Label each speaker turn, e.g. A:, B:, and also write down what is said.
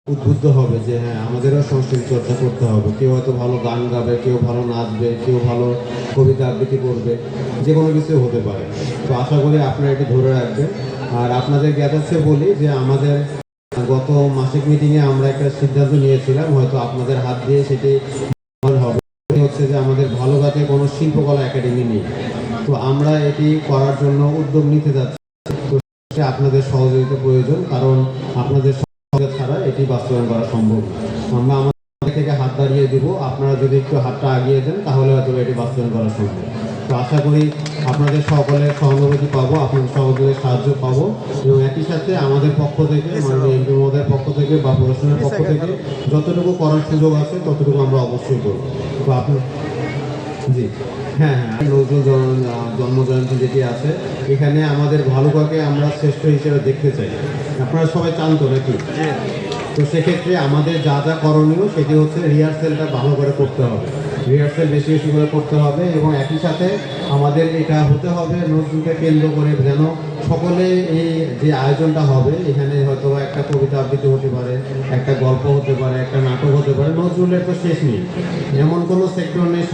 A: উদ্বুদ্ধ হবে যে হ্যাঁ আমাদেরও সংস্কৃতি চর্চা করতে হবে। কেউ হয়তো ভালো গান গাবে, কেউ ভালো নাচবে, কেউ ভালো কবিতা আবৃত্তি করবে, যে কোনো কিছু হতে পারে। তো আশা করি আপনারা এটি ধরে রাখবেন। আর আপনাদের জ্ঞাতার্থে বলি যে আমাদের গত মাসিক মিটিংয়ে আমরা একটা সিদ্ধান্ত নিয়েছিলাম, হয়তো আপনাদের হাত দিয়ে সেটি হবে, হচ্ছে যে আমাদের ভালোঘাটে কোনো শিল্পকলা একাডেমি নেই। তো আমরা এটি করার জন্য উদ্যোগ নিতে যাচ্ছি। তো আপনাদের সহযোগিতা প্রয়োজন, কারণ আপনাদের ছাড়া এটি বাস্তবায়ন করা সম্ভব না। আমরা আমাদের থেকে হাত বাড়িয়ে দিব, আপনারা যদি একটু হাতটা আগিয়ে দেন তাহলে হয়তো এটি বাস্তবায়ন করা সম্ভব। তো আশা করি আপনাদের সকলের সহানুভূতি পাবো, আপনাদের সকলের সাহায্য পাবো, এবং একই সাথে আমাদের পক্ষ থেকে মাননীয় এমপি মহোদয়ের পক্ষ থেকে বা প্রশাসনের পক্ষ থেকে যতটুকু করার সুযোগ আছে ততটুকু আমরা অবশ্যই করবো। তো আপনি জি হ্যাঁ হ্যাঁ, নজরুল জন্মজয়ন্তী যেটি আছে, এখানে আমাদের ভালুকাকে আমরা শ্রেষ্ঠ হিসেবে দেখতে চাই। আপনারা সবাই চান তো নাকি? তো সেক্ষেত্রে আমাদের যা যা করণীয় সেটি হচ্ছে রিহার্সেলটা ভালো করে করতে হবে, রিহার্সেল বেশি বেশি করে করতে হবে, এবং একই সাথে আমাদের এটা হতে হবে নজরুলকে কেন্দ্র করে, যেন সকলে এই যে আয়োজনটা হবে এখানে হয়তো একটা কবিতা আবৃত্তি হতে পারে, একটা গল্প হতে পারে, একটা নাটক হতে পারে। নজরুলের তো শেষ নেই, এমন কোনো সেক্টর নেই